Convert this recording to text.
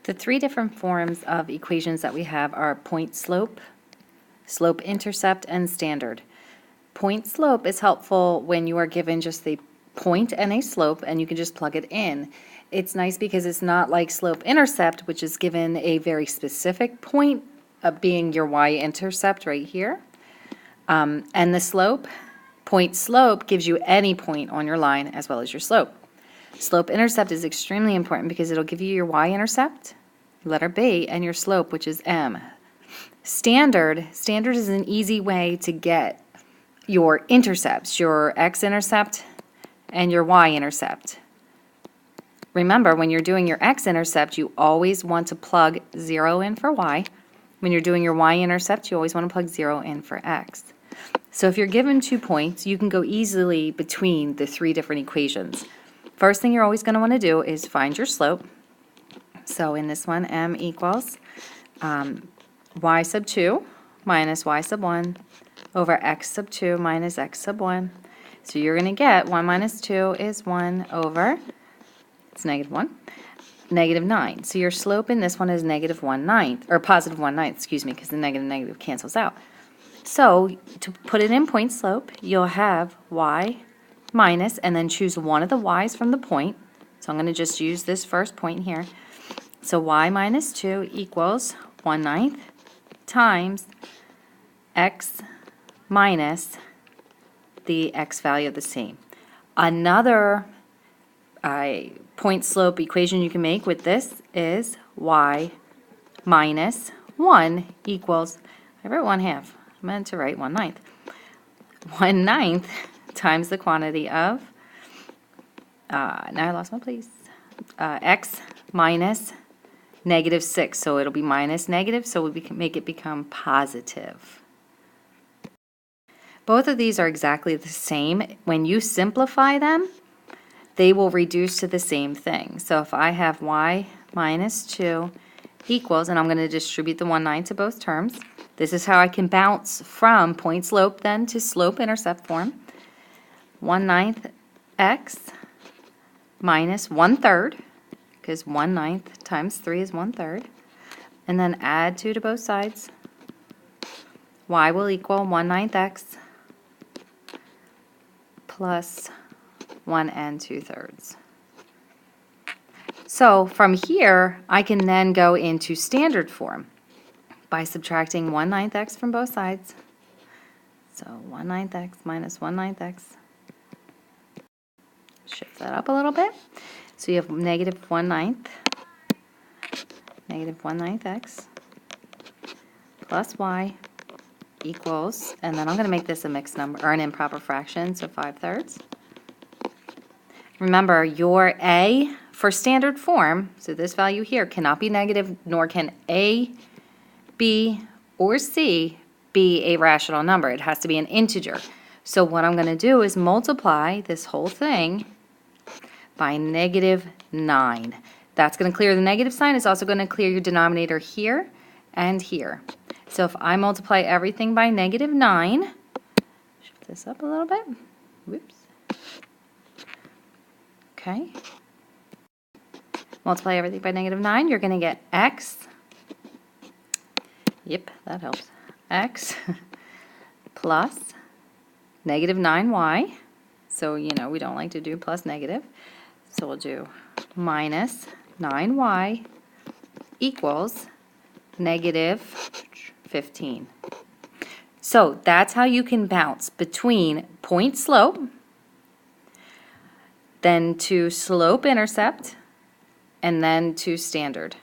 The three different forms of equations that we have are point slope, slope intercept, and standard. Point slope is helpful when you are given just the point and a slope and you can just plug it in. It's nice because it's not like slope intercept, which is given a very specific point of being your y-intercept right here. And the slope, point slope gives you any point on your line as well as your slope. Slope intercept is extremely important because it'll give you your y-intercept, letter B, and your slope, which is M. Standard is an easy way to get your intercepts, your x-intercept and your y-intercept. Remember, when you're doing your x-intercept, you always want to plug 0 in for y. When you're doing your y-intercept, you always want to plug 0 in for x. So if you're given 2 points, you can go easily between the three different equations. First thing you're always going to want to do is find your slope. So in this one, m equals y sub 2 minus y sub 1 over x sub 2 minus x sub 1. So you're going to get 1 minus 2 is 1 over, it's negative 1, negative 9. So your slope in this one is negative 1/9, or positive 1/9, excuse me, because the negative negative cancels out. So to put it in point slope, you'll have y minus, and then choose one of the y's from the point. So I'm going to just use this first point here. So y minus 2 equals 1/9 times x minus the x value of the same. Another point slope equation you can make with this is y minus 1 equals, I wrote 1/2. I meant to write 1/9. 1/9 times the quantity of, now I lost my place, x minus negative 6. So it'll be minus negative, so we can make it become positive. Both of these are exactly the same. When you simplify them, they will reduce to the same thing. So if I have y minus 2 equals, and I'm going to distribute the 1/9 to both terms. This is how I can bounce from point slope then to slope intercept form. 1/9 x minus 1/3, because 1/9 times 3 is 1/3. And then add 2 to both sides. Y will equal 1/9 x plus 1 2/3. So from here, I can then go into standard form by subtracting 1/9 x from both sides. So 1/9 x minus 1/9 x. Shift that up a little bit. So you have negative 1/9 x plus y equals, and then I'm going to make this a mixed number, or an improper fraction, so 5/3. Remember, your a for standard form, so this value here cannot be negative, nor can a, b, or c be a rational number. It has to be an integer. So what I'm going to do is multiply this whole thing by negative 9. That's going to clear the negative sign. It's also going to clear your denominator here and here. So if I multiply everything by negative 9, shift this up a little bit. Whoops. Okay. Multiply everything by negative 9, you're going to get x. Yep, that helps. X plus negative 9y. So, you know, we don't like to do plus negative. So we'll do minus 9y equals negative 15. So that's how you can bounce between point slope, then to slope intercept, and then to standard.